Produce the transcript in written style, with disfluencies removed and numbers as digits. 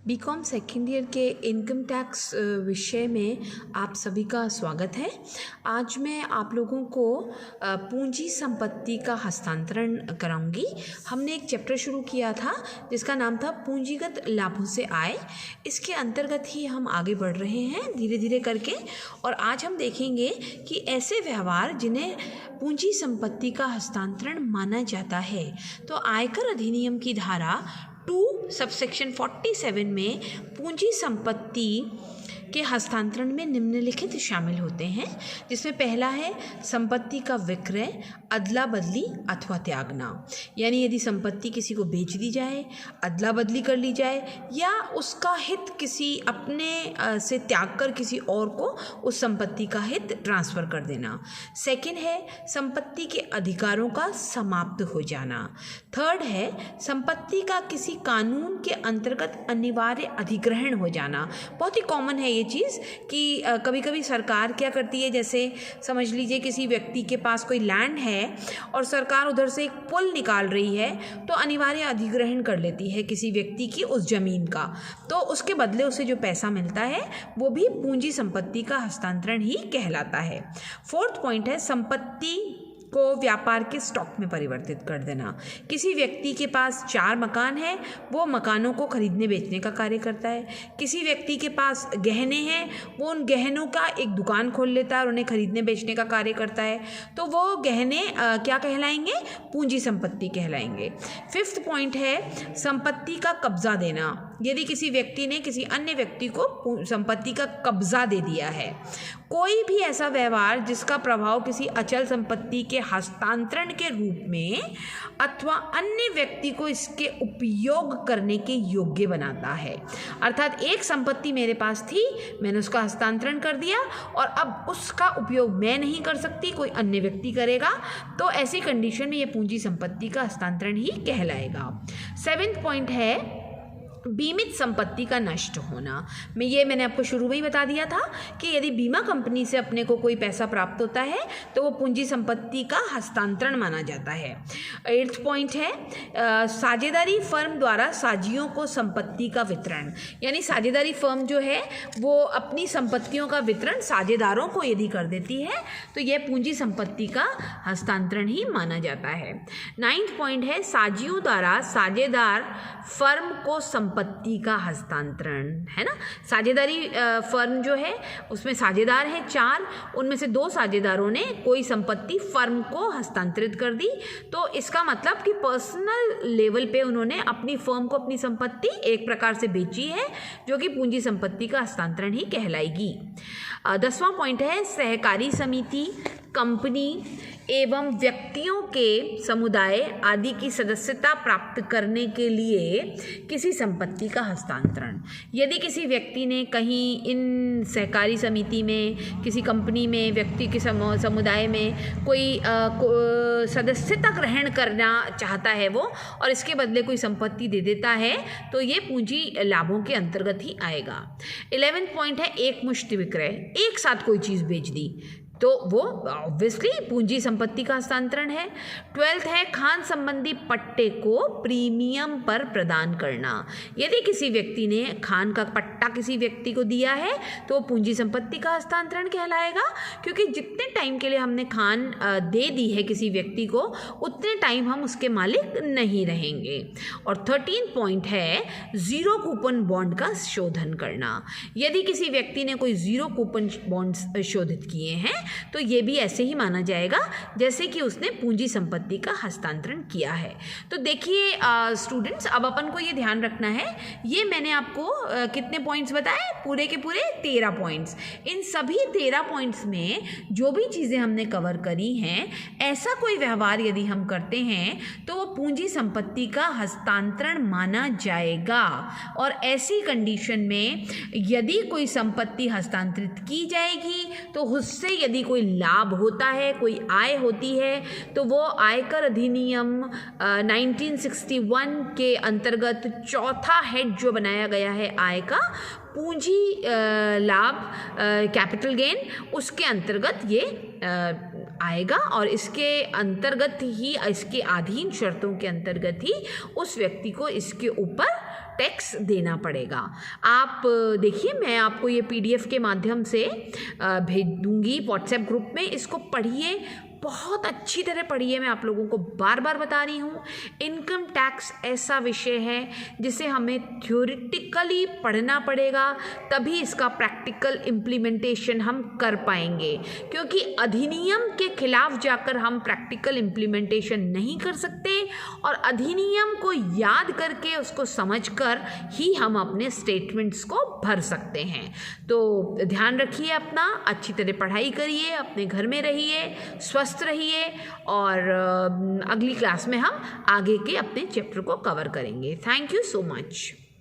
BCom second year के income tax विषय में आप सभी का स्वागत है। आज मैं आप लोगों को पूंजी संपत्ति का हस्तांतरण कराऊंगी। हमने एक चैप्टर शुरू किया था जिसका नाम था पूंजीगत लाभों से आय। इसके अंतर्गत ही हम आगे बढ़ रहे हैं धीरे धीरे करके, और आज हम देखेंगे कि ऐसे व्यवहार जिन्हें पूंजी संपत्ति का हस्तांतरण माना जाता है। तो आयकर अधिनियम की धारा 2 सबसेक्शन 47 में पूंजी संपत्ति के हस्तांतरण में निम्नलिखित शामिल होते हैं, जिसमें पहला है संपत्ति का विक्रय, अदला बदली अथवा त्यागना। यानी यदि संपत्ति किसी को बेच दी जाए, अदला बदली कर ली जाए, या उसका हित किसी अपने से त्याग कर किसी और को उस संपत्ति का हित ट्रांसफ़र कर देना। सेकंड है संपत्ति के अधिकारों का समाप्त हो जाना। थर्ड है संपत्ति का किसी कानून के अंतर्गत अनिवार्य अधिग्रहण हो जाना। बहुत ही कॉमन है ये चीज़ कि कभी कभी सरकार क्या करती है, जैसे समझ लीजिए किसी व्यक्ति के पास कोई लैंड है और सरकार उधर से एक पुल निकाल रही है, तो अनिवार्य अधिग्रहण कर लेती है किसी व्यक्ति की उस जमीन का। तो उसके बदले उसे जो पैसा मिलता है वो भी पूंजी संपत्ति का हस्तांतरण ही कहलाता है। फोर्थ पॉइंट है संपत्ति को व्यापार के स्टॉक में परिवर्तित कर देना। किसी व्यक्ति के पास 4 मकान हैं, वो मकानों को खरीदने बेचने का कार्य करता है। किसी व्यक्ति के पास गहने हैं, वो उन गहनों का एक दुकान खोल लेता है और उन्हें खरीदने बेचने का कार्य करता है। तो वो गहने क्या कहलाएंगे? पूंजी संपत्ति कहलाएंगे। फिफ्थ पॉइंट है संपत्ति का कब्जा देना। यदि किसी व्यक्ति ने किसी अन्य व्यक्ति को संपत्ति का कब्जा दे दिया है, कोई भी ऐसा व्यवहार जिसका प्रभाव किसी अचल संपत्ति के हस्तांतरण के रूप में अथवा अन्य व्यक्ति को इसके उपयोग करने के योग्य बनाता है। अर्थात एक संपत्ति मेरे पास थी, मैंने उसका हस्तांतरण कर दिया और अब उसका उपयोग मैं नहीं कर सकती, कोई अन्य व्यक्ति करेगा, तो ऐसी कंडीशन में ये पूंजी संपत्ति का हस्तांतरण ही कहलाएगा। 7वां पॉइंट है बीमित संपत्ति का नष्ट होना। मैंने आपको शुरू में ही बता दिया था कि यदि बीमा कंपनी से अपने को कोई पैसा प्राप्त होता है तो वो पूंजी संपत्ति का हस्तांतरण माना जाता है। 8वां पॉइंट है साझेदारी फर्म द्वारा साझियों को संपत्ति का वितरण। यानी साझेदारी फर्म जो है वो अपनी संपत्तियों का वितरण साझेदारों को यदि कर देती है तो यह पूंजी संपत्ति का हस्तांतरण ही माना जाता है। 9वां पॉइंट है साझियों द्वारा साझेदार फर्म को संपत्ति का हस्तांतरण, है ना। साझेदारी फर्म जो है उसमें साझेदार हैं 4, उनमें से 2 साझेदारों ने कोई संपत्ति फर्म को हस्तांतरित कर दी, तो इसका मतलब कि पर्सनल लेवल पे उन्होंने अपनी फर्म को अपनी संपत्ति एक प्रकार से बेची है, जो कि पूंजी संपत्ति का हस्तांतरण ही कहलाएगी। 10वां पॉइंट है सहकारी समिति, कंपनी एवं व्यक्तियों के समुदाय आदि की सदस्यता प्राप्त करने के लिए किसी संपत्ति का हस्तांतरण। यदि किसी व्यक्ति ने कहीं इन सहकारी समिति में, किसी कंपनी में, व्यक्ति के समुदाय में कोई सदस्यता ग्रहण करना चाहता है वो, और इसके बदले कोई संपत्ति दे देता है, तो ये पूंजी लाभों के अंतर्गत ही आएगा। 11वां पॉइंट है एकमुश्त विक्रय। एक साथ कोई चीज़ बेच दी तो वो ऑब्वियसली पूंजी संपत्ति का हस्तांतरण है। 12वां है खान संबंधी पट्टे को प्रीमियम पर प्रदान करना। यदि किसी व्यक्ति ने खान का पट्टा किसी व्यक्ति को दिया है तो पूंजी संपत्ति का हस्तांतरण कहलाएगा, क्योंकि जितने टाइम के लिए हमने खान दे दी है किसी व्यक्ति को, उतने टाइम हम उसके मालिक नहीं रहेंगे। और 13वां पॉइंट है जीरो कूपन बॉन्ड का शोधन करना। यदि किसी व्यक्ति ने कोई जीरो कूपन बॉन्ड शोधित किए हैं तो ये भी ऐसे ही माना जाएगा जैसे कि उसने पूंजी संपत्ति का हस्तांतरण किया है। तो देखिए स्टूडेंट्स, अब अपन को ये ध्यान रखना है, ये मैंने आपको कितने पॉइंट्स बताए? पूरे के पूरे 13 पॉइंट्स। इन सभी 13 पॉइंट्स में जो भी चीज़ें हमने कवर करी हैं, ऐसा कोई व्यवहार यदि हम करते हैं तो वो पूंजी संपत्ति का हस्तांतरण माना जाएगा। और ऐसी कंडीशन में यदि कोई संपत्ति हस्तांतरित की जाएगी तो उससे यदि कोई लाभ होता है, कोई आय होती है, तो वो आयकर अधिनियम 1961 के अंतर्गत 4था हेड जो बनाया गया है आय का, पूंजी लाभ, कैपिटल गेन, उसके अंतर्गत ये आएगा। और इसके अंतर्गत ही, इसके अधीन शर्तों के अंतर्गत ही उस व्यक्ति को इसके ऊपर टैक्स देना पड़ेगा। आप देखिए, मैं आपको ये PDF के माध्यम से भेज दूँगी व्हाट्सएप ग्रुप में। इसको पढ़िए, बहुत अच्छी तरह पढ़िए। मैं आप लोगों को बार बार बता रही हूँ, इनकम टैक्स ऐसा विषय है जिसे हमें थ्योरेटिकली पढ़ना पड़ेगा, तभी इसका प्रैक्टिकल इम्प्लीमेंटेशन हम कर पाएंगे। क्योंकि अधिनियम के खिलाफ जाकर हम प्रैक्टिकल इम्प्लीमेंटेशन नहीं कर सकते, और अधिनियम को याद करके उसको समझकर ही हम अपने स्टेटमेंट्स को भर सकते हैं। तो ध्यान रखिए अपना, अच्छी तरह पढ़ाई करिए, अपने घर में रहिए, स्वस्थ रहिए, और अगली क्लास में हम आगे के अपने चैप्टर को कवर करेंगे। Thank you so much.